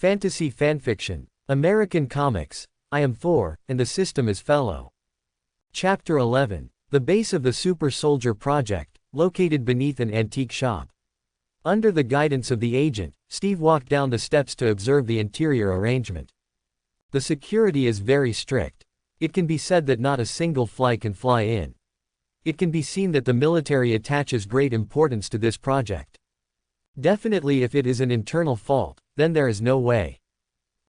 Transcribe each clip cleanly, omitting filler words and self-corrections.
Fantasy fanfiction. American comics. I am Thor, and the system is fellow. Chapter 11. The base of the Super Soldier Project, located beneath an antique shop. Under the guidance of the agent, Steve walked down the steps to observe the interior arrangement. The security is very strict. It can be said that not a single fly can fly in. It can be seen that the military attaches great importance to this project. Definitely, if it is an internal fault, then there is no way.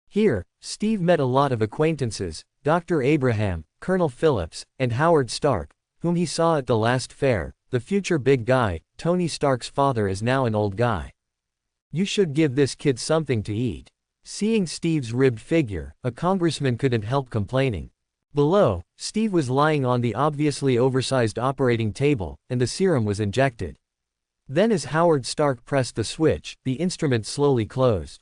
Here, Steve met a lot of acquaintances, Dr. Abraham, Colonel Phillips, and Howard Stark, whom he saw at the last fair. The future big guy, Tony Stark's father, is now an old guy. You should give this kid something to eat. Seeing Steve's ribbed figure, a congressman couldn't help complaining. Below, Steve was lying on the obviously oversized operating table, and the serum was injected. Then as Howard Stark pressed the switch, the instrument slowly closed.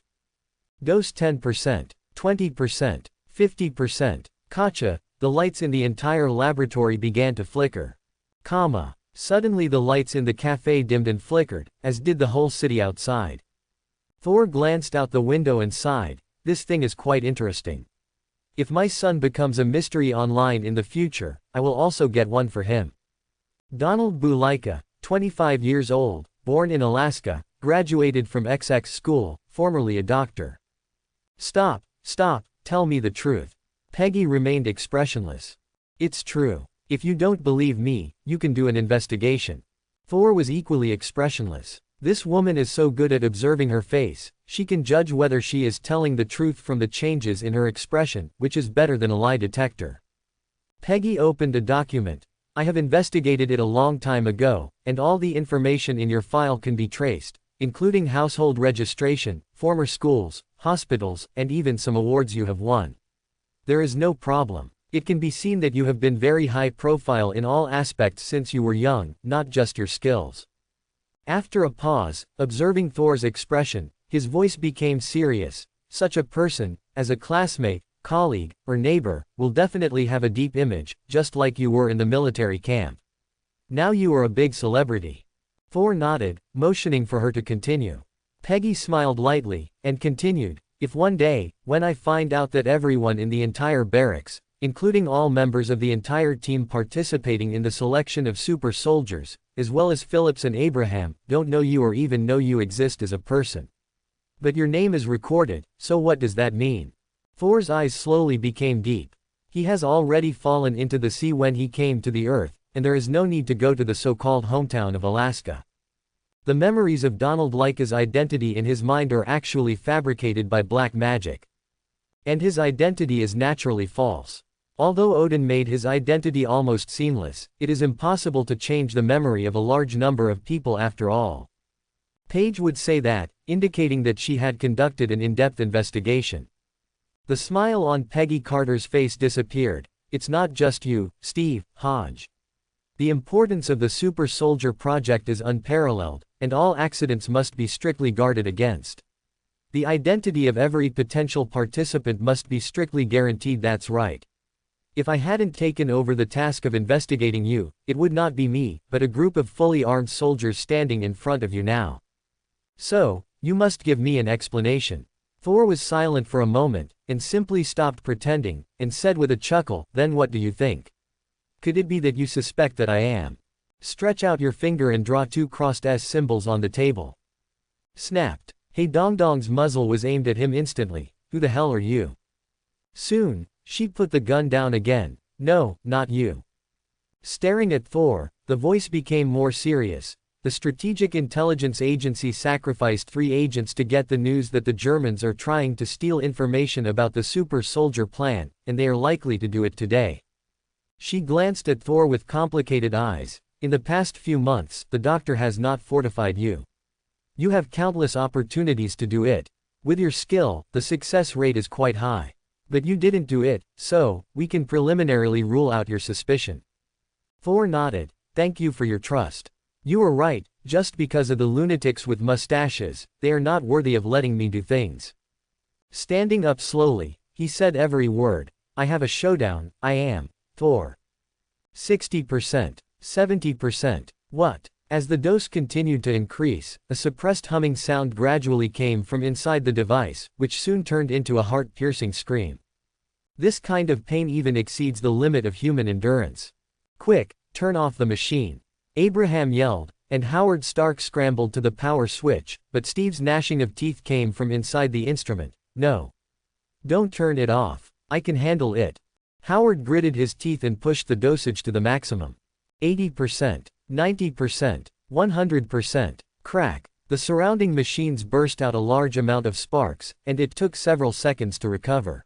Dose 10%, 20%, 50%. Gotcha. The lights in the entire laboratory began to flicker. Suddenly the lights in the cafe dimmed and flickered, as did the whole city outside. Thor glanced out the window and sighed. This thing is quite interesting. If my son becomes a mystery online in the future, I will also get one for him. Donald Bulaika, 25 years old, born in Alaska, graduated from XX school, formerly a doctor. Stop, tell me the truth. Peggy remained expressionless. It's true. If you don't believe me, you can do an investigation. Thor was equally expressionless. This woman is so good at observing her face, she can judge whether she is telling the truth from the changes in her expression, which is better than a lie detector. Peggy opened a document. I have investigated it a long time ago, and all the information in your file can be traced, including household registration, former schools, hospitals, and even some awards you have won. There is no problem. It can be seen that you have been very high profile in all aspects since you were young, not just your skills. After a pause, observing Thor's expression, his voice became serious. Such a person, as a classmate, colleague, or neighbor, will definitely have a deep image, just like you were in the military camp. Now you are a big celebrity. Thor nodded, motioning for her to continue. Peggy smiled lightly, and continued, if one day, when I find out that everyone in the entire barracks, including all members of the entire team participating in the selection of super soldiers, as well as Phillips and Abraham, don't know you or even know you exist as a person. But your name is recorded, so what does that mean? Thor's eyes slowly became deep. He has already fallen into the sea when he came to the Earth, and there is no need to go to the so-called hometown of Alaska. The memories of Donald Laika's identity in his mind are actually fabricated by black magic. And his identity is naturally false. Although Odin made his identity almost seamless, it is impossible to change the memory of a large number of people after all. Paige would say that, indicating that she had conducted an in-depth investigation. The smile on Peggy Carter's face disappeared. It's not just you, Steve, Hodge. The importance of the Super Soldier Project is unparalleled, and all accidents must be strictly guarded against. The identity of every potential participant must be strictly guaranteed. That's right. If I hadn't taken over the task of investigating you, it would not be me, but a group of fully armed soldiers standing in front of you now. So, you must give me an explanation. Thor was silent for a moment, and simply stopped pretending, and said with a chuckle, then what do you think? Could it be that you suspect that I am? Stretch out your finger and draw two crossed S symbols on the table. Snapped. Hey Dong-Dong's muzzle was aimed at him instantly. Who the hell are you? Soon, she put the gun down again. No, not you. Staring at Thor, the voice became more serious. The Strategic Intelligence Agency sacrificed 3 agents to get the news that the Germans are trying to steal information about the Super Soldier Plan, and they are likely to do it today. She glanced at Thor with complicated eyes. In the past few months, the doctor has not fortified you. You have countless opportunities to do it. With your skill, the success rate is quite high. But you didn't do it, so, we can preliminarily rule out your suspicion. Thor nodded. Thank you for your trust. You are right, just because of the lunatics with mustaches, they are not worthy of letting me do things. Standing up slowly, he said every word. I have a showdown. I am Thor. 60%. 70%. What? As the dose continued to increase, a suppressed humming sound gradually came from inside the device, which soon turned into a heart-piercing scream. This kind of pain even exceeds the limit of human endurance. "Quick, turn off the machine," Abraham yelled, and Howard Stark scrambled to the power switch, but Steve's gnashing of teeth came from inside the instrument. "No. Don't turn it off. I can handle it." Howard gritted his teeth and pushed the dosage to the maximum. 80%, 90%, 100%. Crack. The surrounding machines burst out a large amount of sparks, and it took several seconds to recover.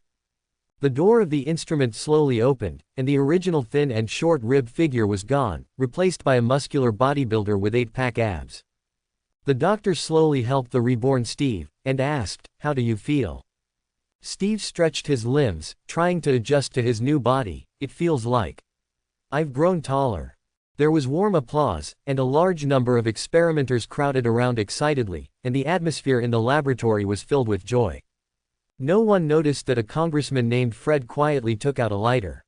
The door of the instrument slowly opened, and the original thin and short-ribbed figure was gone, replaced by a muscular bodybuilder with 8-pack abs. The doctor slowly helped the reborn Steve, and asked, "How do you feel?" Steve stretched his limbs, trying to adjust to his new body. "It feels like I've grown taller." There was warm applause, and a large number of experimenters crowded around excitedly, and the atmosphere in the laboratory was filled with joy. No one noticed that a congressman named Fred quietly took out a lighter.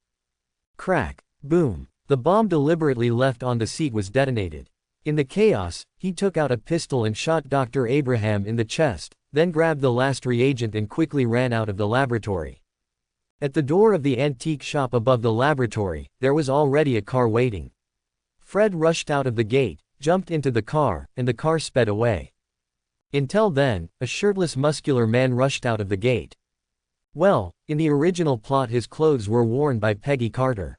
Crack. Boom. The bomb deliberately left on the seat was detonated. In the chaos, he took out a pistol and shot Dr. Abraham in the chest, then grabbed the last reagent and quickly ran out of the laboratory. At the door of the antique shop above the laboratory, there was already a car waiting. Fred rushed out of the gate, jumped into the car, and the car sped away. Until then, a shirtless muscular man rushed out of the gate. Well, in the original plot his clothes were worn by Peggy Carter.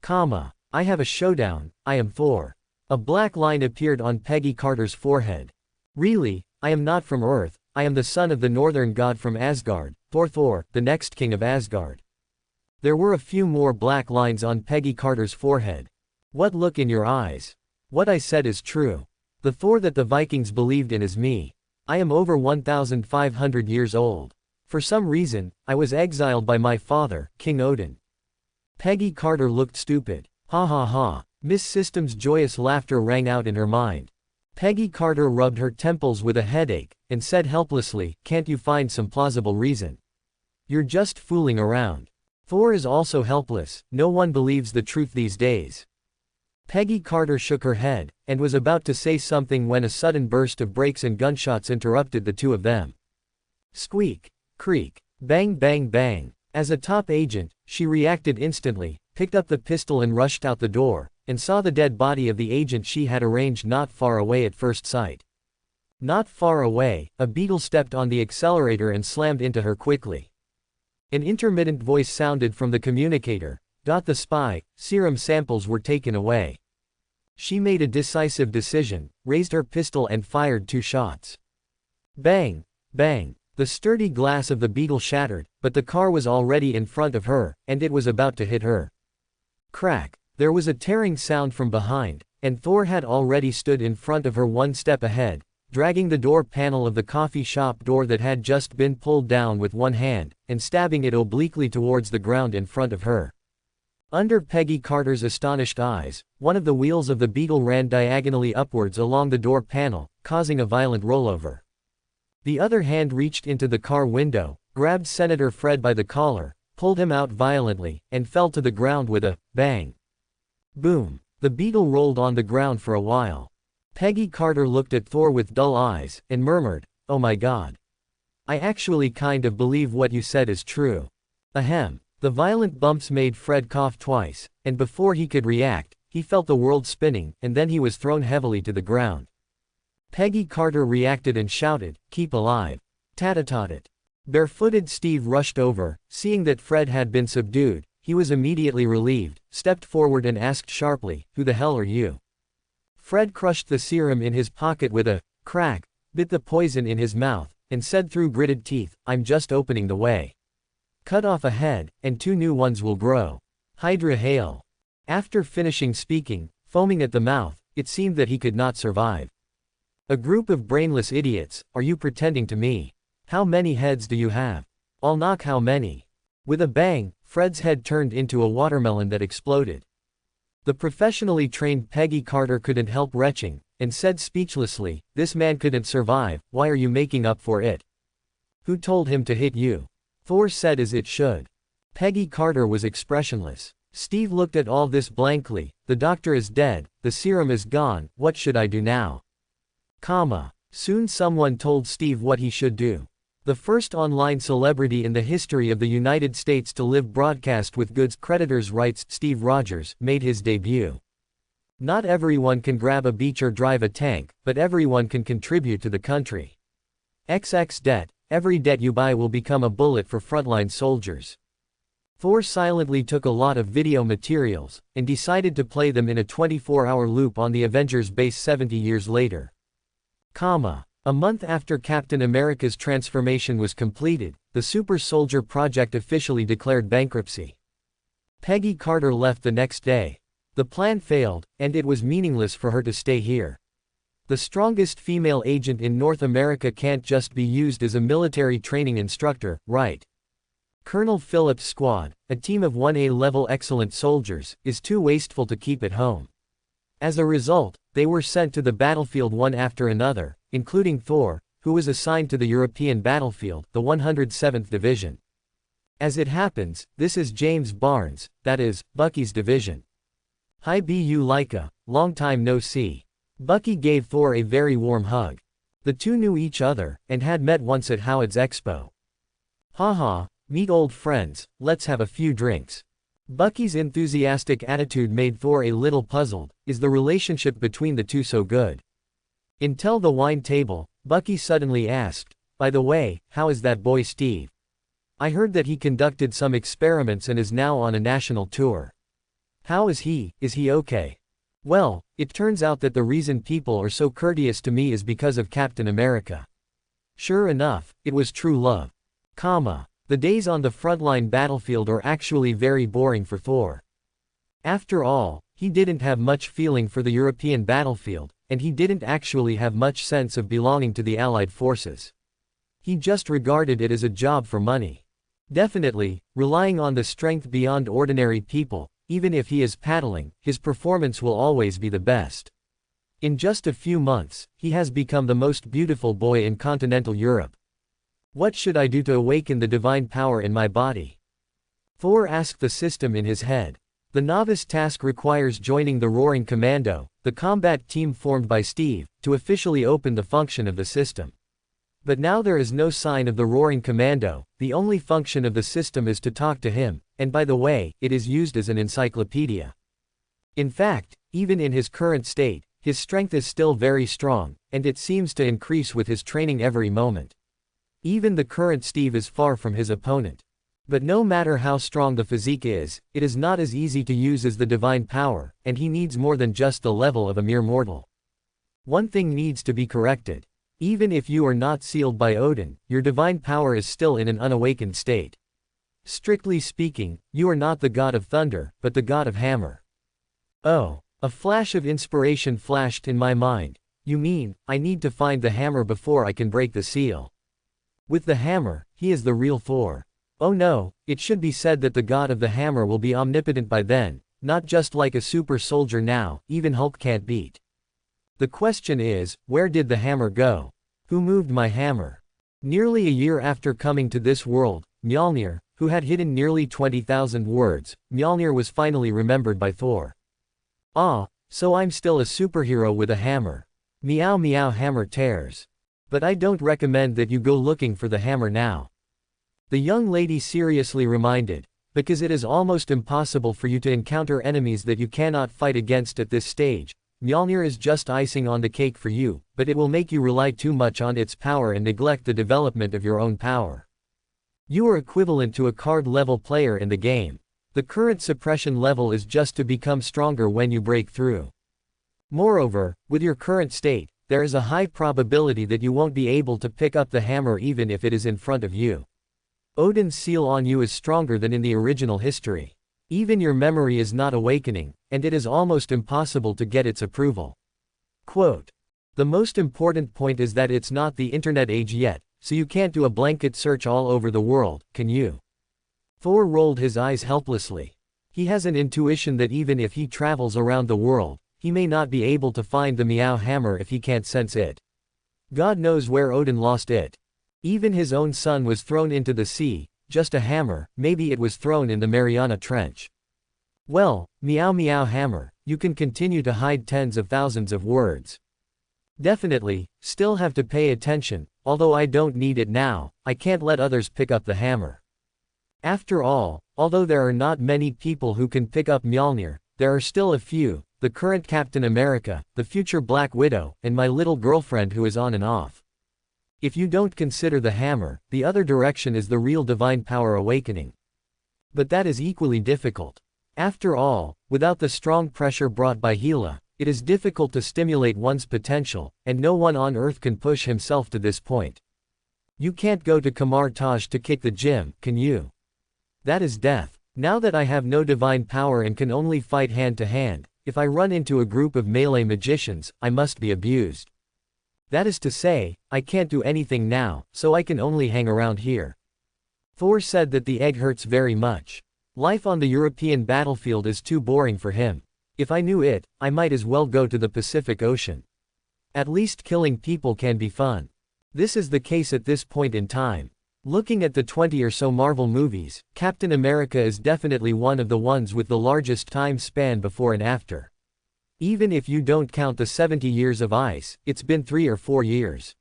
I have a showdown, I am Thor. A black line appeared on Peggy Carter's forehead. Really, I am not from Earth, I am the son of the northern god from Asgard, Thor, the next king of Asgard. There were a few more black lines on Peggy Carter's forehead. What look in your eyes? What I said is true. The Thor that the Vikings believed in is me. I am over 1,500 years old. For some reason, I was exiled by my father, King Odin. Peggy Carter looked stupid. Ha ha ha. Miss System's joyous laughter rang out in her mind. Peggy Carter rubbed her temples with a headache, and said helplessly, "Can't you find some plausible reason? You're just fooling around." Thor is also helpless, no one believes the truth these days. Peggy Carter shook her head, and was about to say something when a sudden burst of brakes and gunshots interrupted the two of them. Squeak, creak, bang bang bang. As a top agent, she reacted instantly, picked up the pistol and rushed out the door, and saw the dead body of the agent she had arranged not far away at first sight. Not far away, a beetle stepped on the accelerator and slammed into her quickly. An intermittent voice sounded from the communicator. The spy, serum samples were taken away. She made a decisive decision, raised her pistol and fired 2 shots. Bang! Bang! The sturdy glass of the beetle shattered, but the car was already in front of her, and it was about to hit her. Crack! There was a tearing sound from behind, and Thor had already stood in front of her 1 step ahead, dragging the door panel of the coffee shop door that had just been pulled down with one hand, and stabbing it obliquely towards the ground in front of her. Under Peggy Carter's astonished eyes, one of the wheels of the beetle ran diagonally upwards along the door panel, causing a violent rollover. The other hand reached into the car window, grabbed Senator Fred by the collar, pulled him out violently, and fell to the ground with a bang. Boom. The beetle rolled on the ground for a while. Peggy Carter looked at Thor with dull eyes, and murmured, "Oh my God. I actually kind of believe what you said is true." Ahem. The violent bumps made Fred cough twice, and before he could react, he felt the world spinning, and then he was thrown heavily to the ground. Peggy Carter reacted and shouted, "Keep alive. Tat-tat-tat." Barefooted Steve rushed over, seeing that Fred had been subdued. He was immediately relieved, stepped forward and asked sharply, "Who the hell are you?" Fred crushed the serum in his pocket with a crack, bit the poison in his mouth, and said through gritted teeth, "I'm just opening the way. Cut off a head, and 2 new ones will grow. Hydra hail." After finishing speaking, foaming at the mouth, it seemed that he could not survive. "A group of brainless idiots, are you pretending to me? How many heads do you have? I'll knock how many." With a bang, Fred's head turned into a watermelon that exploded. The professionally trained Peggy Carter couldn't help retching, and said speechlessly, "This man couldn't survive, why are you making up for it? Who told him to hit you?" Thor said as it should. Peggy Carter was expressionless. Steve looked at all this blankly. The doctor is dead, the serum is gone, what should I do now? Soon someone told Steve what he should do. The first online celebrity in the history of the United States to live broadcast with goods creditors' rights, Steve Rogers, made his debut. Not everyone can grab a beach or drive a tank, but everyone can contribute to the country. XX debt, every debt you buy will become a bullet for frontline soldiers. Thor silently took a lot of video materials, and decided to play them in a 24-hour loop on the Avengers base 70 years later. A month after Captain America's transformation was completed, the Super Soldier Project officially declared bankruptcy. Peggy Carter left the next day. The plan failed, and it was meaningless for her to stay here. The strongest female agent in North America can't just be used as a military training instructor, right? Colonel Phillips' squad, a team of 1A level excellent soldiers, is too wasteful to keep at home. As a result, they were sent to the battlefield one after another, including Thor, who was assigned to the European battlefield, the 107th Division. As it happens, this is James Barnes, that is, Bucky's division. Hi Bu Laika, long time no see. Bucky gave Thor a very warm hug. The two knew each other, and had met once at Howard's Expo. Haha, meet old friends, let's have a few drinks. Bucky's enthusiastic attitude made Thor a little puzzled. Is the relationship between the two so good? Until the wine table, Bucky suddenly asked, by the way, how is that boy Steve? I heard that he conducted some experiments and is now on a national tour. How is he okay? Well, it turns out that the reason people are so courteous to me is because of Captain America. Sure enough, it was true love. The days on the frontline battlefield are actually very boring for Thor. After all, he didn't have much feeling for the European battlefield, and he didn't actually have much sense of belonging to the Allied forces. He just regarded it as a job for money. Definitely, relying on the strength beyond ordinary people, even if he is paddling, his performance will always be the best. In just a few months, he has become the most beautiful boy in continental Europe. What should I do to awaken the divine power in my body? Thor asked the system in his head. The novice task requires joining the Roaring Commando, the combat team formed by Steve, to officially open the function of the system. But now there is no sign of the Roaring Commando. The only function of the system is to talk to him, and by the way, it is used as an encyclopedia. In fact, even in his current state, his strength is still very strong, and it seems to increase with his training every moment. Even the current Steve is far from his opponent. But no matter how strong the physique is, it is not as easy to use as the divine power, and he needs more than just the level of a mere mortal. One thing needs to be corrected. Even if you are not sealed by Odin, your divine power is still in an unawakened state. Strictly speaking, you are not the god of thunder, but the god of hammer. Oh, a flash of inspiration flashed in my mind. You mean, I need to find the hammer before I can break the seal? With the hammer, he is the real Thor. Oh no, it should be said that the god of the hammer will be omnipotent by then, not just like a super soldier now, even Hulk can't beat. The question is, where did the hammer go? Who moved my hammer? Nearly a year after coming to this world, Mjolnir, who had hidden nearly 20,000 words, Mjolnir was finally remembered by Thor. Ah, so I'm still a superhero with a hammer. Meow meow hammer tears. But I don't recommend that you go looking for the hammer now. The young lady seriously reminded, because it is almost impossible for you to encounter enemies that you cannot fight against at this stage. Mjolnir is just icing on the cake for you, but it will make you rely too much on its power and neglect the development of your own power. You are equivalent to a card-level player in the game. The current suppression level is just to become stronger when you break through. Moreover, with your current state, there is a high probability that you won't be able to pick up the hammer even if it is in front of you. Odin's seal on you is stronger than in the original history. Even your memory is not awakening, and it is almost impossible to get its approval. Quote. The most important point is that it's not the internet age yet, so you can't do a blanket search all over the world, can you? Thor rolled his eyes helplessly. He has an intuition that even if he travels around the world, he may not be able to find the Meow hammer if he can't sense it. God knows where Odin lost it. Even his own son was thrown into the sea, just a hammer, maybe it was thrown in the Mariana Trench. Well, meow meow hammer, you can continue to hide tens of thousands of words. Definitely, still have to pay attention, although I don't need it now, I can't let others pick up the hammer. After all, although there are not many people who can pick up Mjolnir, there are still a few, the current Captain America, the future Black Widow, and my little girlfriend who is on and off. If you don't consider the hammer, the other direction is the real divine power awakening. But that is equally difficult. After all, without the strong pressure brought by Hela, it is difficult to stimulate one's potential, and no one on Earth can push himself to this point. You can't go to Kamar Taj to kick the gym, can you? That is death. Now that I have no divine power and can only fight hand to hand, if I run into a group of melee magicians, I must be abused. That is to say, I can't do anything now, so I can only hang around here. Thor said that the egg hurts very much. Life on the European battlefield is too boring for him. If I knew it, I might as well go to the Pacific Ocean. At least killing people can be fun. This is the case at this point in time. Looking at the 20 or so Marvel movies, Captain America is definitely one of the ones with the largest time span before and after. Even if you don't count the 70 years of ice, it's been 3 or 4 years.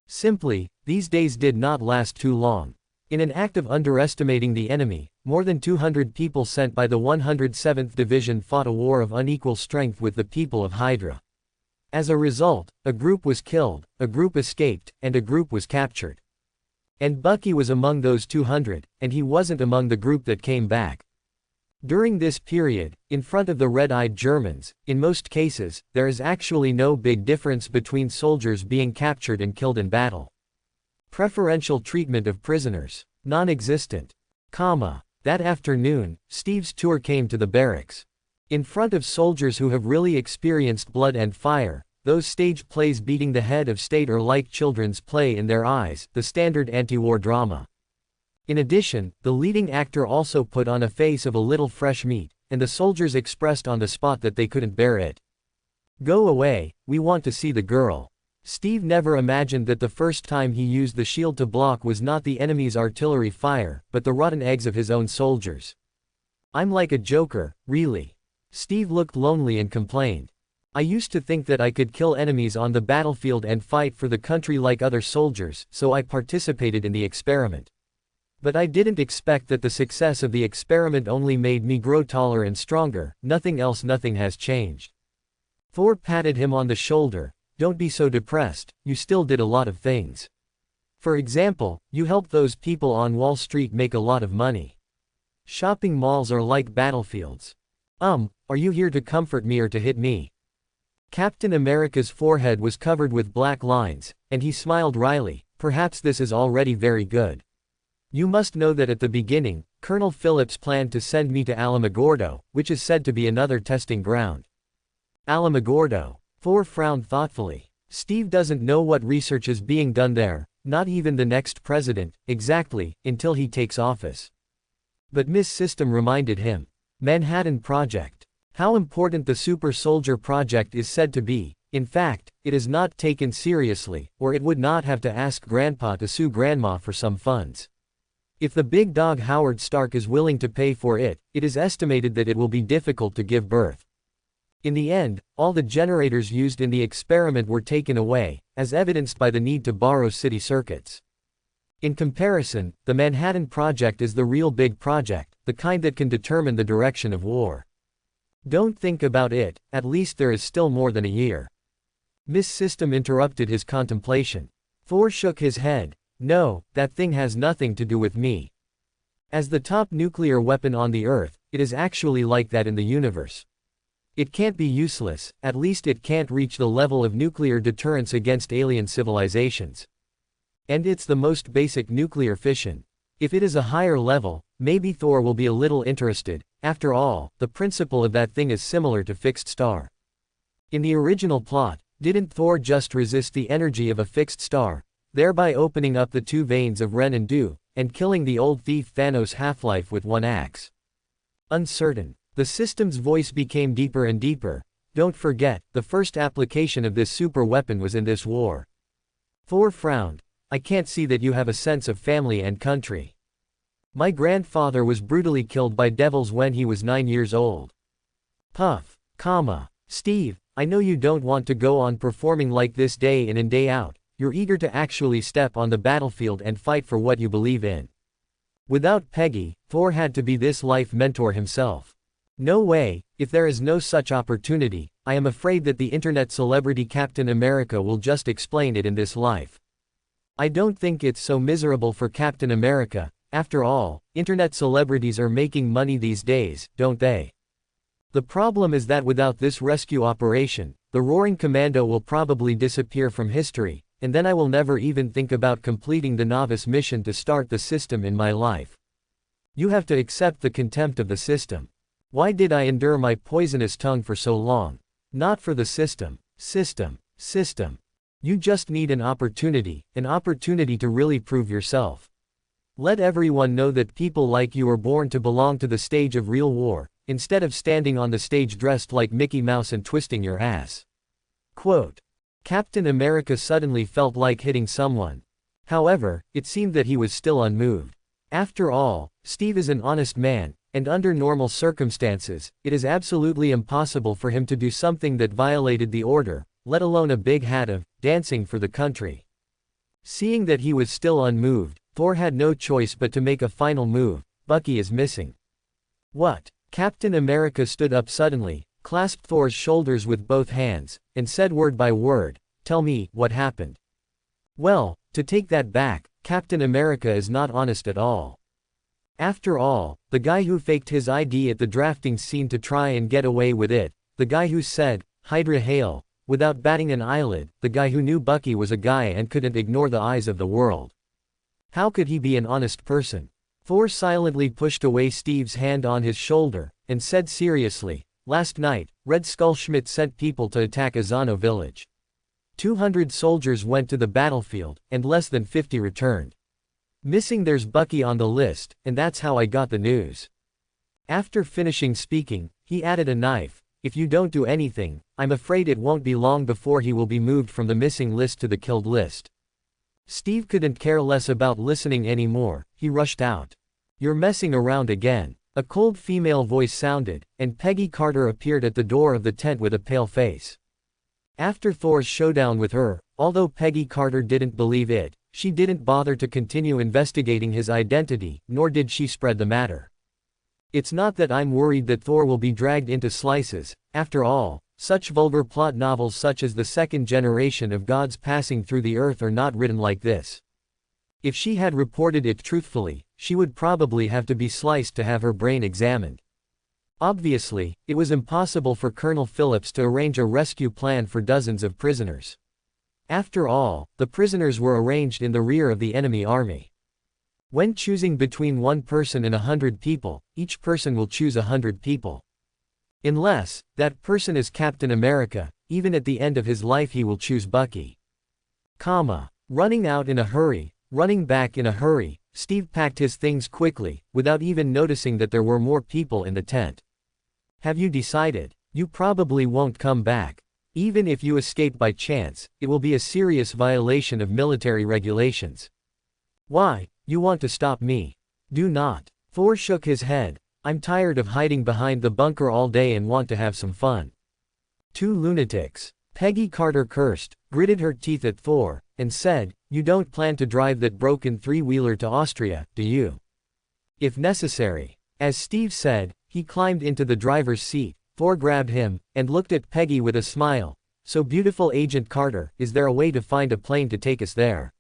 Simply, these days did not last too long. In an act of underestimating the enemy, more than 200 people sent by the 107th Division fought a war of unequal strength with the people of Hydra. As a result, a group was killed, a group escaped, and a group was captured. And Bucky was among those 200, and he wasn't among the group that came back. During this period, in front of the red-eyed Germans, in most cases, there is actually no big difference between soldiers being captured and killed in battle. Preferential treatment of prisoners. Non-existent. That afternoon, Steve's tour came to the barracks. In front of soldiers who have really experienced blood and fire, those stage plays beating the head of state are like children's play in their eyes, the standard anti-war drama. In addition, the leading actor also put on a face of a little fresh meat, and the soldiers expressed on the spot that they couldn't bear it. Go away, we want to see the girl. Steve never imagined that the first time he used the shield to block was not the enemy's artillery fire, but the rotten eggs of his own soldiers. I'm like a joker, really. Steve looked lonely and complained. I used to think that I could kill enemies on the battlefield and fight for the country like other soldiers, so I participated in the experiment. But I didn't expect that the success of the experiment only made me grow taller and stronger, nothing else, nothing has changed. Thor patted him on the shoulder. Don't be so depressed, you still did a lot of things. For example, you helped those people on Wall Street make a lot of money. Shopping malls are like battlefields. Are you here to comfort me or to hit me? Captain America's forehead was covered with black lines, and he smiled wryly. Perhaps this is already very good. You must know that at the beginning, Colonel Phillips planned to send me to Alamogordo, which is said to be another testing ground. Alamogordo. Thor frowned thoughtfully. Steve doesn't know what research is being done there, not even the next president, exactly, until he takes office. But Miss System reminded him. Manhattan Project. How important the Super Soldier Project is said to be. In fact, it is not taken seriously, or it would not have to ask Grandpa to sue Grandma for some funds. If the big dog Howard Stark is willing to pay for it, it is estimated that it will be difficult to give birth. In the end, all the generators used in the experiment were taken away, as evidenced by the need to borrow city circuits. In comparison, the Manhattan Project is the real big project, the kind that can determine the direction of war. Don't think about it, at least there is still more than a year. Miss System interrupted his contemplation. Thor shook his head. No, that thing has nothing to do with me. As the top nuclear weapon on the Earth, it is actually like that in the universe. It can't be useless, at least it can't reach the level of nuclear deterrence against alien civilizations. And it's the most basic nuclear fission. If it is a higher level, maybe Thor will be a little interested. After all, the principle of that thing is similar to fixed star. In the original plot, didn't Thor just resist the energy of a fixed star, thereby opening up the two veins of Ren and Du, and killing the old thief Thanos' half-life with one axe? Uncertain. The system's voice became deeper and deeper. Don't forget, the first application of this super weapon was in this war. Thor frowned. I can't see that you have a sense of family and country. My grandfather was brutally killed by devils when he was 9 years old. Puff, comma. Steve, I know you don't want to go on performing like this day in and day out, you're eager to actually step on the battlefield and fight for what you believe in. Without Peggy, Thor had to be this life mentor himself. No way, if there is no such opportunity, I am afraid that the internet celebrity Captain America will just explain it in this life. I don't think it's so miserable for Captain America, after all, internet celebrities are making money these days, don't they? The problem is that without this rescue operation, the Roaring Commando will probably disappear from history, and then I will never even think about completing the novice mission to start the system in my life. You have to accept the contempt of the system. Why did I endure my poisonous tongue for so long? Not for the system. System. You just need an opportunity to really prove yourself. Let everyone know that people like you are born to belong to the stage of real war, instead of standing on the stage dressed like Mickey Mouse and twisting your ass. Quote. Captain America suddenly felt like hitting someone. However, it seemed that he was still unmoved. After all, Steve is an honest man, and under normal circumstances, it is absolutely impossible for him to do something that violated the order, let alone a big hat of dancing for the country. Seeing that he was still unmoved, Thor had no choice but to make a final move. Bucky is missing. What? Captain America stood up suddenly, clasped Thor's shoulders with both hands, and said word by word, "Tell me, what happened?" Well, to take that back, Captain America is not honest at all. After all, the guy who faked his ID at the drafting scene to try and get away with it, the guy who said, "Hydra hail," without batting an eyelid, the guy who knew Bucky was a guy and couldn't ignore the eyes of the world. How could he be an honest person? Thor silently pushed away Steve's hand on his shoulder, and said seriously, "Last night, Red Skull Schmidt sent people to attack Azano village. 200 soldiers went to the battlefield, and less than 50 returned. Missing there's Bucky on the list, and that's how I got the news." After finishing speaking, he added a knife. "If you don't do anything, I'm afraid it won't be long before he will be moved from the missing list to the killed list." Steve couldn't care less about listening anymore, he rushed out. "You're messing around again." A cold female voice sounded, and Peggy Carter appeared at the door of the tent with a pale face. After Thor's showdown with her, although Peggy Carter didn't believe it, she didn't bother to continue investigating his identity, nor did she spread the matter. "It's not that I'm worried that Thor will be dragged into slices, after all, such vulgar plot novels such as the second generation of gods passing through the earth are not written like this." If she had reported it truthfully, she would probably have to be sliced to have her brain examined. Obviously, it was impossible for Colonel Phillips to arrange a rescue plan for dozens of prisoners. After all, the prisoners were arranged in the rear of the enemy army. When choosing between one person and 100 people, each person will choose 100 people. Unless that person is Captain America, even at the end of his life he will choose Bucky. Running out in a hurry, running back in a hurry, Steve packed his things quickly, without even noticing that there were more people in the tent. "Have you decided? You probably won't come back. Even if you escape by chance, it will be a serious violation of military regulations." "Why? You want to stop me?" "Do not." Thor shook his head. "I'm tired of hiding behind the bunker all day and want to have some fun." "Two lunatics." Peggy Carter cursed, gritted her teeth at Thor, and said, "You don't plan to drive that broken three-wheeler to Austria, do you?" "If necessary." As Steve said, he climbed into the driver's seat. Thor grabbed him, and looked at Peggy with a smile. "So beautiful, Agent Carter, is there a way to find a plane to take us there?"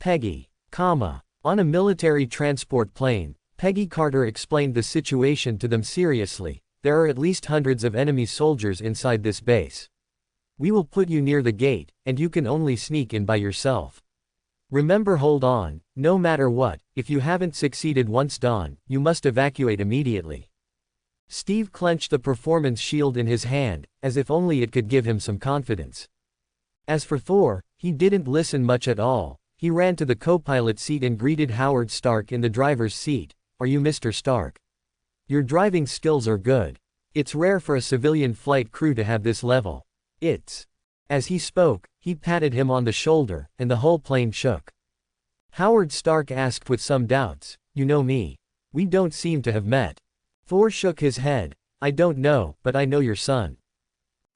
Peggy, on a military transport plane. Peggy Carter explained the situation to them seriously. "There are at least hundreds of enemy soldiers inside this base. We will put you near the gate, and you can only sneak in by yourself. Remember, hold on, no matter what, if you haven't succeeded once dawn, you must evacuate immediately." Steve clenched the performance shield in his hand, as if only it could give him some confidence. As for Thor, he didn't listen much at all. He ran to the co-pilot seat and greeted Howard Stark in the driver's seat. "Are you Mr. Stark? Your driving skills are good. It's rare for a civilian flight crew to have this level. It's..." As he spoke, he patted him on the shoulder, and the whole plane shook. Howard Stark asked with some doubts. You know me. We don't seem to have met. Thor shook his head. I don't know, but I know your son.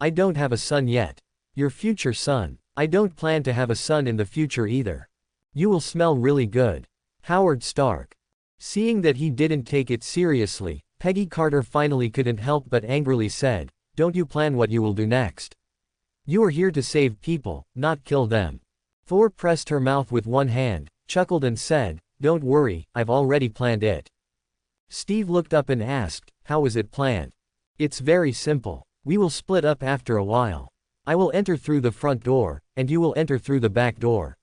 I don't have a son yet. Your future son. I don't plan to have a son in the future either. You will smell really good. Howard Stark. Seeing that he didn't take it seriously, Peggy Carter finally couldn't help but angrily said, don't you plan what you will do next? You are here to save people, not kill them. Thor pressed her mouth with one hand, chuckled and said, don't worry, I've already planned it. Steve looked up and asked, how is it planned? It's very simple. We will split up after a while. I will enter through the front door, and you will enter through the back door.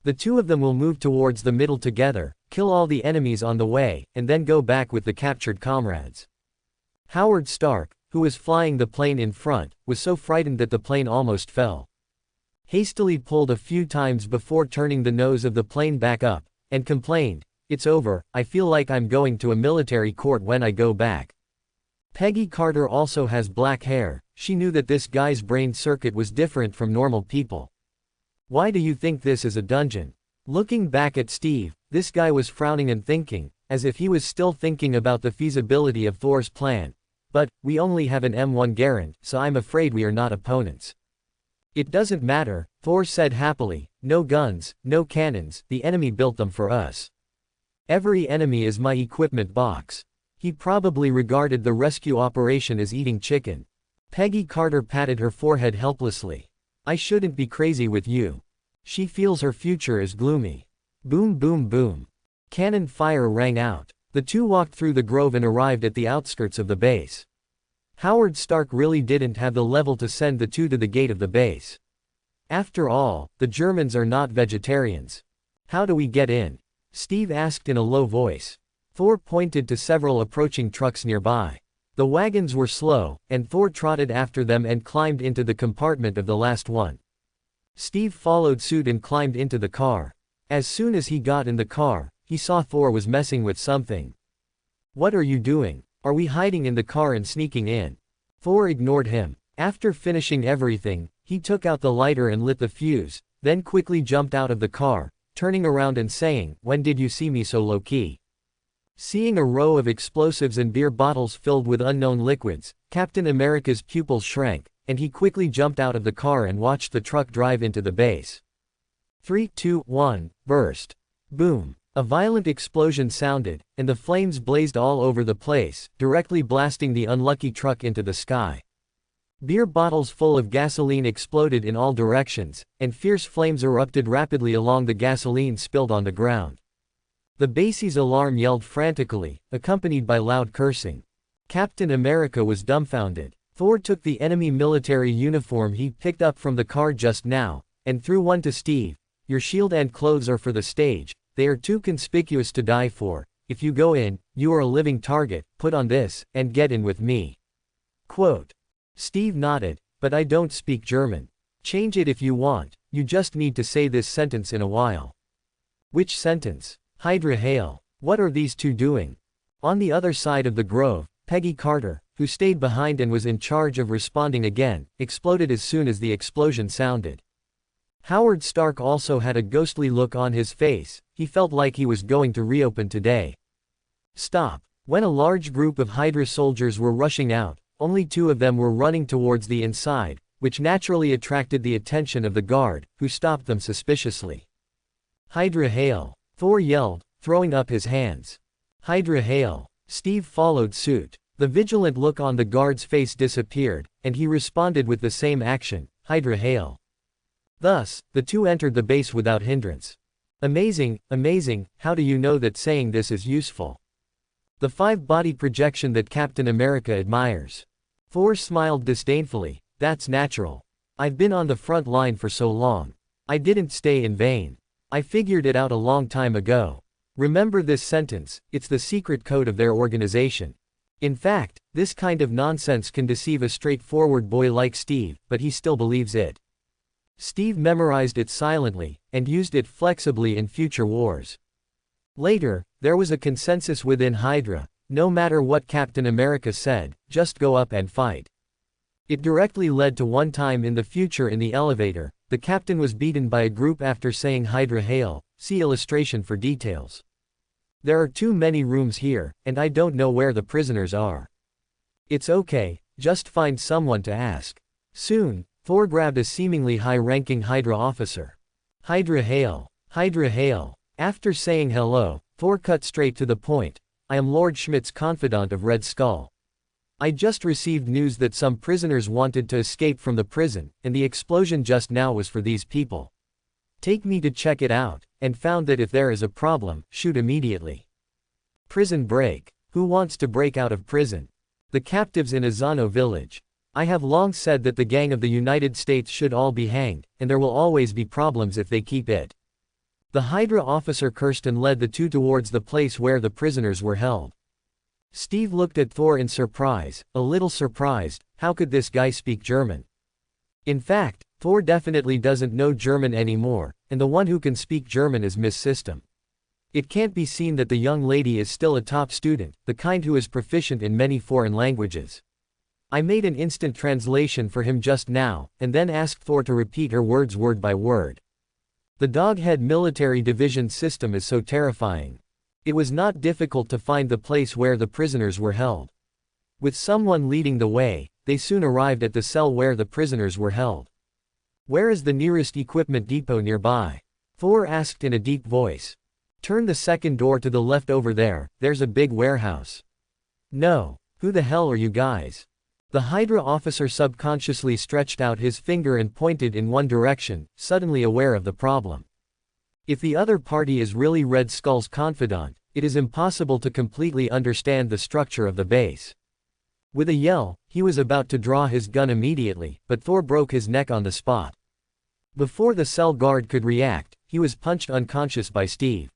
The two of them will move towards the middle together, kill all the enemies on the way, and then go back with the captured comrades. Howard Stark, who was flying the plane in front, was so frightened that the plane almost fell. Hastily pulled a few times before turning the nose of the plane back up, and complained, it's over, I feel like I'm going to a military court when I go back. Peggy Carter also has black hair. She knew that this guy's brain circuit was different from normal people. Why do you think this is a dungeon? Looking back at Steve, this guy was frowning and thinking, as if he was still thinking about the feasibility of Thor's plan. But, we only have an M1 Garand, so I'm afraid we are not opponents. It doesn't matter, Thor said happily, no guns, no cannons, the enemy built them for us. Every enemy is my equipment box. He probably regarded the rescue operation as eating chicken. Peggy Carter patted her forehead helplessly. I shouldn't be crazy with you. She feels her future is gloomy. Boom boom boom. Cannon fire rang out. The two walked through the grove and arrived at the outskirts of the base. Howard Stark really didn't have the level to send the two to the gate of the base. After all, the Germans are not vegetarians. How do we get in? Steve asked in a low voice. Thor pointed to several approaching trucks nearby. The wagons were slow, and Thor trotted after them and climbed into the compartment of the last one. Steve followed suit and climbed into the car. As soon as he got in the car, he saw Thor was messing with something. What are you doing? Are we hiding in the car and sneaking in? Thor ignored him. After finishing everything, he took out the lighter and lit the fuse, then quickly jumped out of the car, turning around and saying, when did you see me so low-key? Seeing a row of explosives and beer bottles filled with unknown liquids, Captain America's pupils shrank, and he quickly jumped out of the car and watched the truck drive into the base. 3, 2, 1, burst. Boom. A violent explosion sounded, and the flames blazed all over the place, directly blasting the unlucky truck into the sky. Beer bottles full of gasoline exploded in all directions, and fierce flames erupted rapidly along the gasoline spilled on the ground. The base's alarm yelled frantically, accompanied by loud cursing. Captain America was dumbfounded. Thor took the enemy military uniform he picked up from the car just now, and threw one to Steve. Your shield and clothes are for the stage, they are too conspicuous to die for. If you go in, you are a living target, put on this, and get in with me. Quote. Steve nodded, but I don't speak German. Change it if you want, you just need to say this sentence in a while. Which sentence? Hydra hail. What are these two doing? On the other side of the grove, Peggy Carter, who stayed behind and was in charge of responding again, exploded as soon as the explosion sounded. Howard Stark also had a ghostly look on his face. He felt like he was going to reopen today. Stop. When a large group of Hydra soldiers were rushing out, only two of them were running towards the inside, which naturally attracted the attention of the guard, who stopped them suspiciously. Hydra hail. Thor yelled, throwing up his hands. Hydra hail. Steve followed suit. The vigilant look on the guard's face disappeared, and he responded with the same action, Hydra hail. Thus, the two entered the base without hindrance. Amazing, amazing, how do you know that saying this is useful? The 5-body projection that Captain America admires. Thor smiled disdainfully, that's natural. I've been on the front line for so long. I didn't stay in vain. I figured it out a long time ago. Remember this sentence, it's the secret code of their organization. In fact, this kind of nonsense can deceive a straightforward boy like Steve, but he still believes it. Steve memorized it silently, and used it flexibly in future wars. Later, there was a consensus within Hydra, no matter what Captain America said, just go up and fight. It directly led to one time in the future in the elevator, the captain was beaten by a group after saying Hydra hail, see illustration for details. There are too many rooms here, and I don't know where the prisoners are. It's okay, just find someone to ask. Soon, Thor grabbed a seemingly high-ranking Hydra officer. Hydra hail! Hydra hail! After saying hello, Thor cut straight to the point. I am Lord Schmidt's confidant of Red Skull. I just received news that some prisoners wanted to escape from the prison, and the explosion just now was for these people. Take me to check it out, and found that if there is a problem, shoot immediately. Prison break. Who wants to break out of prison? The captives in Azano village. I have long said that the gang of the United States should all be hanged, and there will always be problems if they keep it. The Hydra officer cursed and led the two towards the place where the prisoners were held. Steve looked at Thor in surprise, a little surprised. How could this guy speak German? In fact, Thor definitely doesn't know German anymore, and the one who can speak German is Miss System. It can't be seen that the young lady is still a top student, the kind who is proficient in many foreign languages. I made an instant translation for him just now, and then asked Thor to repeat her words word by word. The Doghead military division system is so terrifying. It was not difficult to find the place where the prisoners were held. With someone leading the way, they soon arrived at the cell where the prisoners were held. Where is the nearest equipment depot nearby? Thor asked in a deep voice. Turn the second door to the left over there, there's a big warehouse. No. Who the hell are you guys? The Hydra officer subconsciously stretched out his finger and pointed in one direction, suddenly aware of the problem. If the other party is really Red Skull's confidant, it is impossible to completely understand the structure of the base. With a yell, he was about to draw his gun immediately, but Thor broke his neck on the spot. Before the cell guard could react, he was punched unconscious by Steve.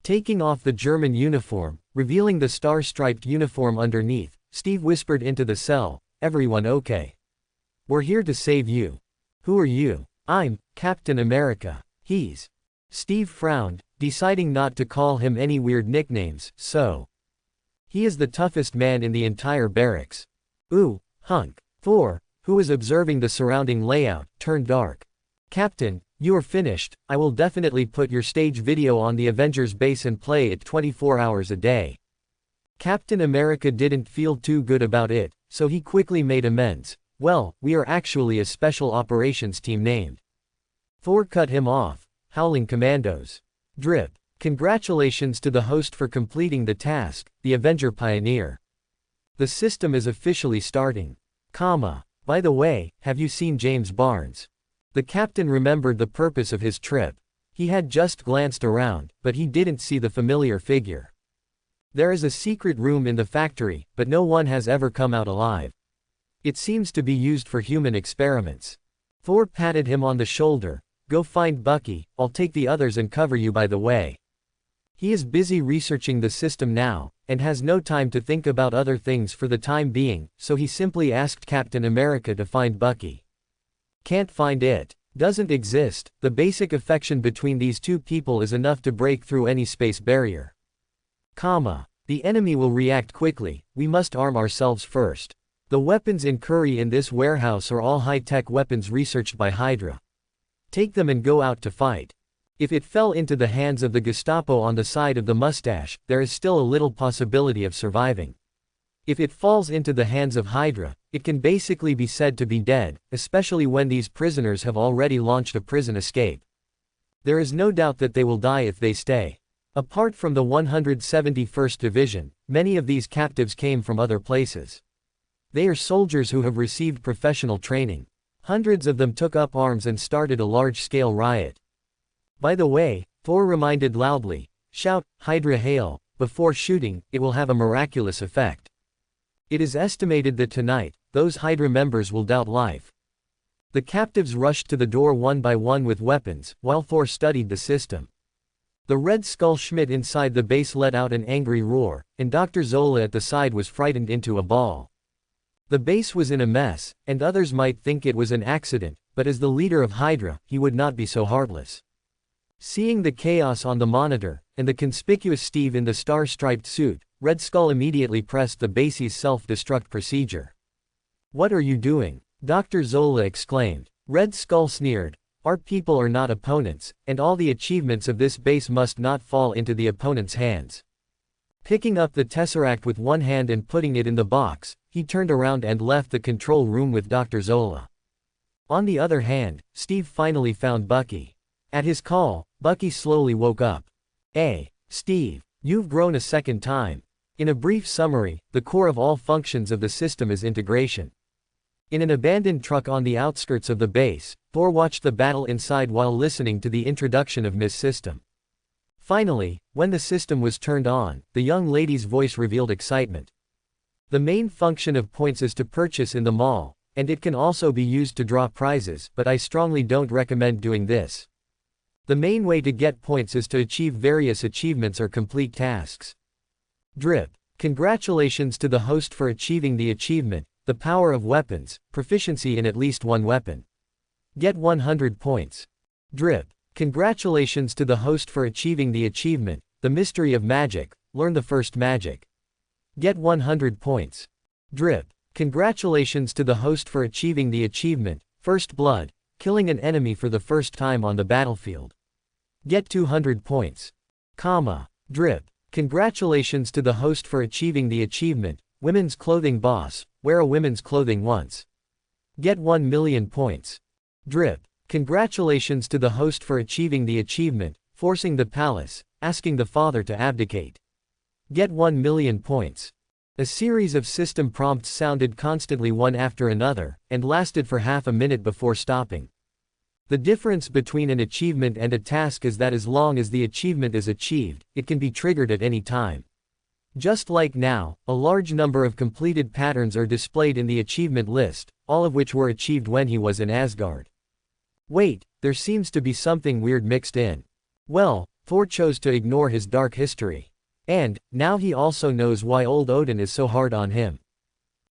Taking off the German uniform, revealing the star-striped uniform underneath, Steve whispered into the cell, "Everyone okay? We're here to save you." "Who are you?" "I'm Captain America." "He's..." Steve frowned, deciding not to call him any weird nicknames, so. "He is the toughest man in the entire barracks." "Ooh, hunk." Thor, who was observing the surrounding layout, turned dark. "Captain, you are finished. I will definitely put your stage video on the Avengers base and play it 24 hours a day." Captain America didn't feel too good about it, so he quickly made amends. "Well, we are actually a special operations team named." Thor cut him off. "Howling Commandos." Drip. Congratulations to the host for completing the task, the Avenger Pioneer. The system is officially starting. By the way, have you seen James Barnes? The captain remembered the purpose of his trip. He had just glanced around, but he didn't see the familiar figure. There is a secret room in the factory, but no one has ever come out alive. It seems to be used for human experiments. Thor patted him on the shoulder. "Go find Bucky, I'll take the others and cover you by the way." He is busy researching the system now, and has no time to think about other things for the time being, so he simply asked Captain America to find Bucky. "Can't find it. Doesn't exist. The basic affection between these two people is enough to break through any space barrier. The enemy will react quickly, we must arm ourselves first. The weapons in Curry in this warehouse are all high-tech weapons researched by Hydra. Take them and go out to fight. If it fell into the hands of the Gestapo on the side of the mustache, there is still a little possibility of surviving. If it falls into the hands of Hydra, it can basically be said to be dead, especially when these prisoners have already launched a prison escape. There is no doubt that they will die if they stay. Apart from the 171st Division, many of these captives came from other places. They are soldiers who have received professional training. Hundreds of them took up arms and started a large-scale riot. By the way, Thor reminded loudly, "Shout, Hydra hail," before shooting, it will have a miraculous effect. It is estimated that tonight, those Hydra members will doubt life. The captives rushed to the door one by one with weapons, while Thor studied the system. The Red Skull Schmidt inside the base let out an angry roar, and Dr. Zola at the side was frightened into a ball. The base was in a mess, and others might think it was an accident, but as the leader of Hydra, he would not be so heartless. Seeing the chaos on the monitor, and the conspicuous Steve in the star-striped suit, Red Skull immediately pressed the base's self-destruct procedure. "What are you doing?" Dr. Zola exclaimed. Red Skull sneered. Our people are not opponents, and all the achievements of this base must not fall into the opponent's hands. Picking up the tesseract with one hand and putting it in the box, he turned around and left the control room with Dr. Zola. On the other hand, Steve finally found Bucky. At his call, Bucky slowly woke up. "Hey, Steve, you've grown a second time." In a brief summary, the core of all functions of the system is integration. In an abandoned truck on the outskirts of the base, Thor watched the battle inside while listening to the introduction of Miss System. Finally, when the system was turned on, the young lady's voice revealed excitement. The main function of points is to purchase in the mall, and it can also be used to draw prizes, but I strongly don't recommend doing this. The main way to get points is to achieve various achievements or complete tasks. Drip. Congratulations to the host for achieving the achievement, the power of weapons, proficiency in at least one weapon. Get 100 points. Drip. Congratulations to the host for achieving the achievement, the mystery of magic, learn the first magic. Get 100 points. Drip. Congratulations to the host for achieving the achievement, first blood, killing an enemy for the first time on the battlefield. Get 200 points. Comma. Drip. Congratulations to the host for achieving the achievement, women's clothing boss, wear a women's clothing once. Get 1,000,000 points. Drip. Congratulations to the host for achieving the achievement, forcing the palace, asking the father to abdicate. Get 1,000,000 points. A series of system prompts sounded constantly one after another, and lasted for half a minute before stopping. The difference between an achievement and a task is that as long as the achievement is achieved, it can be triggered at any time. Just like now, a large number of completed patterns are displayed in the achievement list, all of which were achieved when he was in Asgard. Wait, there seems to be something weird mixed in. Well, Thor chose to ignore his dark history. And, now he also knows why old Odin is so hard on him.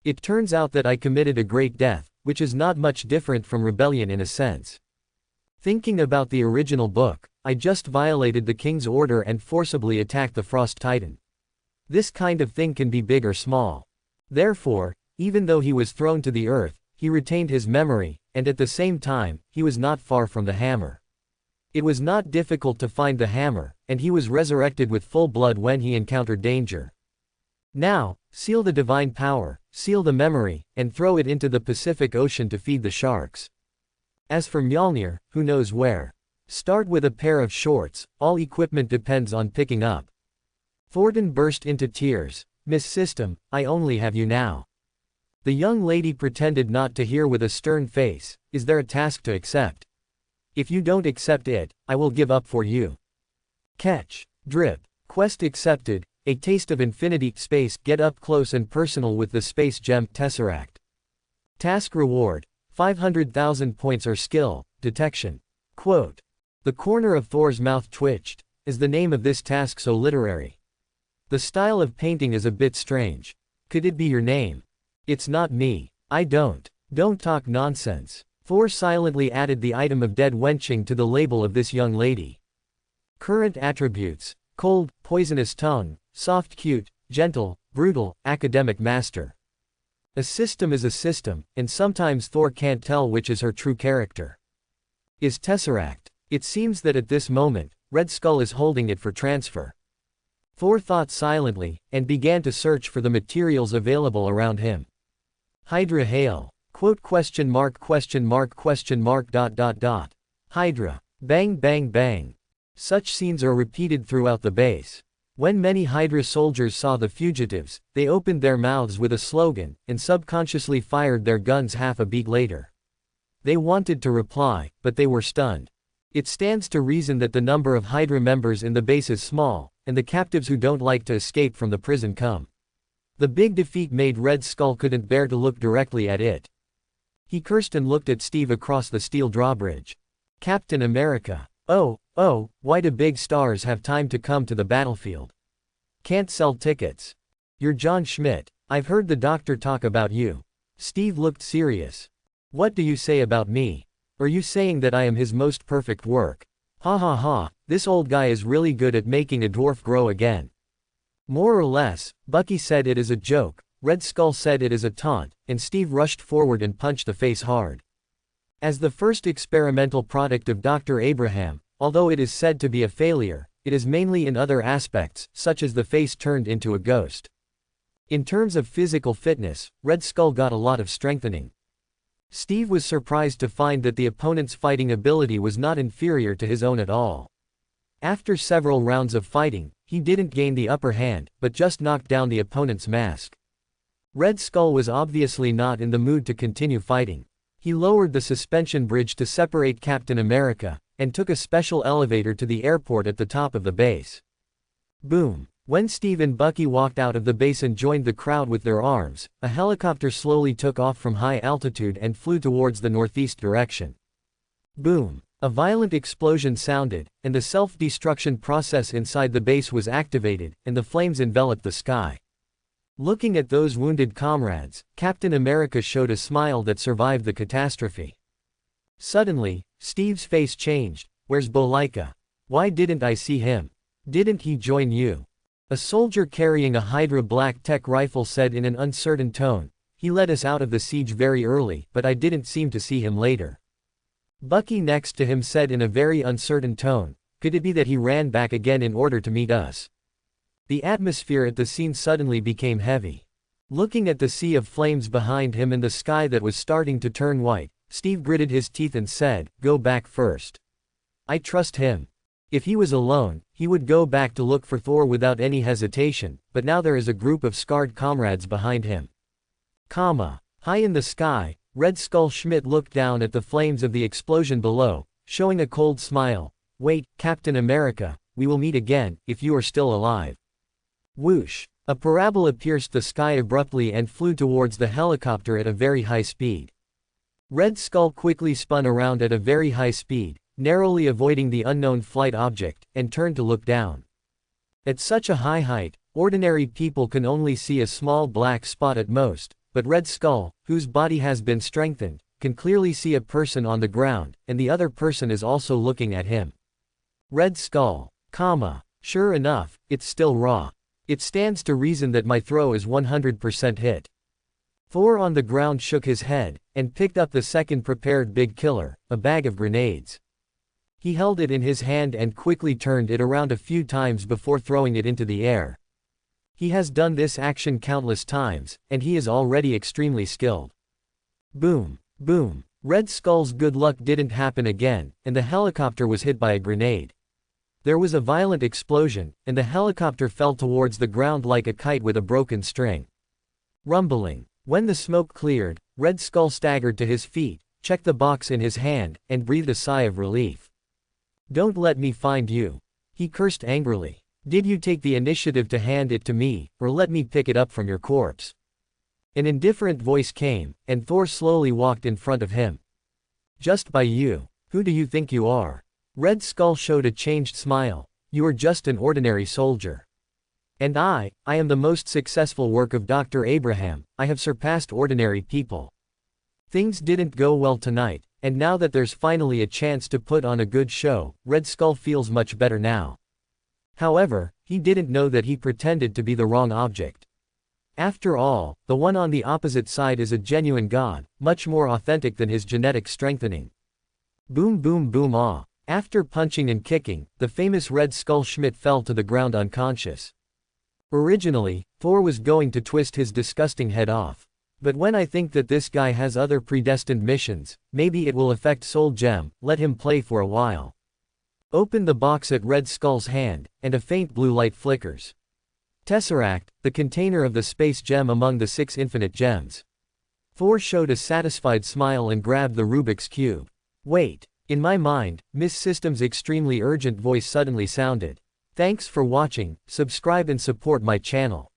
It turns out that I committed a great death, which is not much different from rebellion in a sense. Thinking about the original book, I just violated the king's order and forcibly attacked the Frost Titan. This kind of thing can be big or small. Therefore, even though he was thrown to the earth, he retained his memory, and at the same time, he was not far from the hammer. It was not difficult to find the hammer, and he was resurrected with full blood when he encountered danger. Now, seal the divine power, seal the memory, and throw it into the Pacific Ocean to feed the sharks. As for Mjolnir, who knows where? Start with a pair of shorts, all equipment depends on picking up. Thornton burst into tears. Miss System, I only have you now. The young lady pretended not to hear with a stern face. Is there a task to accept? If you don't accept it, I will give up for you. Catch. Drip. Quest accepted. A taste of infinity space. Get up close and personal with the space gem tesseract. Task reward. 500,000 points or skill, detection. Quote. The corner of Thor's mouth twitched. Is the name of this task so literary? The style of painting is a bit strange. Could it be your name? It's not me. I don't. Don't talk nonsense. Thor silently added the item of dead wenching to the label of this young lady. Current attributes: cold, poisonous tongue, soft, cute, gentle, brutal, academic master. A system is a system, and sometimes Thor can't tell which is her true character. Is tesseract. It seems that at this moment, Red Skull is holding it for transfer. Thor thought silently, and began to search for the materials available around him. Hydra hail. Quote question mark. Hydra. Bang bang bang. Such scenes are repeated throughout the base. When many Hydra soldiers saw the fugitives, they opened their mouths with a slogan, and subconsciously fired their guns half a beat later. They wanted to reply, but they were stunned. It stands to reason that the number of Hydra members in the base is small, and the captives who don't like to escape from the prison come. The big defeat made Red Skull couldn't bear to look directly at it. He cursed and looked at Steve across the steel drawbridge. Captain America. Oh, why do big stars have time to come to the battlefield? Can't sell tickets. You're John Schmidt. I've heard the doctor talk about you. Steve looked serious. What do you say about me? Are you saying that I am his most perfect work? Ha ha ha, this old guy is really good at making a dwarf grow again. More or less, Bucky said it as a joke, Red Skull said it as a taunt, and Steve rushed forward and punched the face hard. As the first experimental product of Dr. Abraham, although it is said to be a failure, it is mainly in other aspects, such as the face turned into a ghost. In terms of physical fitness, Red Skull got a lot of strengthening. Steve was surprised to find that the opponent's fighting ability was not inferior to his own at all. After several rounds of fighting, he didn't gain the upper hand, but just knocked down the opponent's mask. Red Skull was obviously not in the mood to continue fighting. He lowered the suspension bridge to separate Captain America, and took a special elevator to the airport at the top of the base. Boom. When Steve and Bucky walked out of the base and joined the crowd with their arms, a helicopter slowly took off from high altitude and flew towards the northeast direction. Boom. A violent explosion sounded, and the self-destruction process inside the base was activated, and the flames enveloped the sky. Looking at those wounded comrades, Captain America showed a smile that survived the catastrophe. Suddenly, Steve's face changed. "Where's Bolika? Why didn't I see him? Didn't he join you?" A soldier carrying a Hydra Black Tech rifle said in an uncertain tone. "He led us out of the siege very early, but I didn't seem to see him later." Bucky next to him said in a very uncertain tone, "Could it be that he ran back again in order to meet us?" The atmosphere at the scene suddenly became heavy. Looking at the sea of flames behind him and the sky that was starting to turn white, Steve gritted his teeth and said, "Go back first. I trust him." If he was alone, he would go back to look for Thor without any hesitation, but now there is a group of scarred comrades behind him. High in the sky, Red Skull Schmidt looked down at the flames of the explosion below, showing a cold smile. "Wait, Captain America, we will meet again, if you are still alive." Whoosh! A parabola pierced the sky abruptly and flew towards the helicopter at a very high speed. Red Skull quickly spun around at a very high speed, narrowly avoiding the unknown flight object, and turned to look down. At such a high height, ordinary people can only see a small black spot at most, but Red Skull, whose body has been strengthened, can clearly see a person on the ground, and the other person is also looking at him. Red Skull, sure enough, it's still raw. It stands to reason that my throw is 100% hit. Thor on the ground shook his head, and picked up the second prepared big killer, a bag of grenades. He held it in his hand and quickly turned it around a few times before throwing it into the air. He has done this action countless times, and he is already extremely skilled. Boom, boom. Red Skull's good luck didn't happen again, and the helicopter was hit by a grenade. There was a violent explosion, and the helicopter fell towards the ground like a kite with a broken string. Rumbling. When the smoke cleared, Red Skull staggered to his feet, checked the box in his hand, and breathed a sigh of relief. "Don't let me find you," he cursed angrily. "Did you take the initiative to hand it to me, or let me pick it up from your corpse?" An indifferent voice came, and Thor slowly walked in front of him. "Just by you. Who do you think you are?" Red Skull showed a changed smile. "You are just an ordinary soldier. And I am the most successful work of Dr. Abraham. I have surpassed ordinary people. Things didn't go well tonight, and now that there's finally a chance to put on a good show, Red Skull feels much better now." However, he didn't know that he pretended to be the wrong object. After all, the one on the opposite side is a genuine god, much more authentic than his genetic strengthening. Boom boom boom ah. After punching and kicking, the famous Red Skull Schmidt fell to the ground unconscious. Originally, Thor was going to twist his disgusting head off. But when I think that this guy has other predestined missions, maybe it will affect Soul Gem, let him play for a while. Open the box at Red Skull's hand, and a faint blue light flickers. Tesseract, the container of the space gem among the 6 infinite gems. Thor showed a satisfied smile and grabbed the Rubik's Cube. "Wait." In my mind, Miss System's extremely urgent voice suddenly sounded. "Thanks for watching, subscribe and support my channel."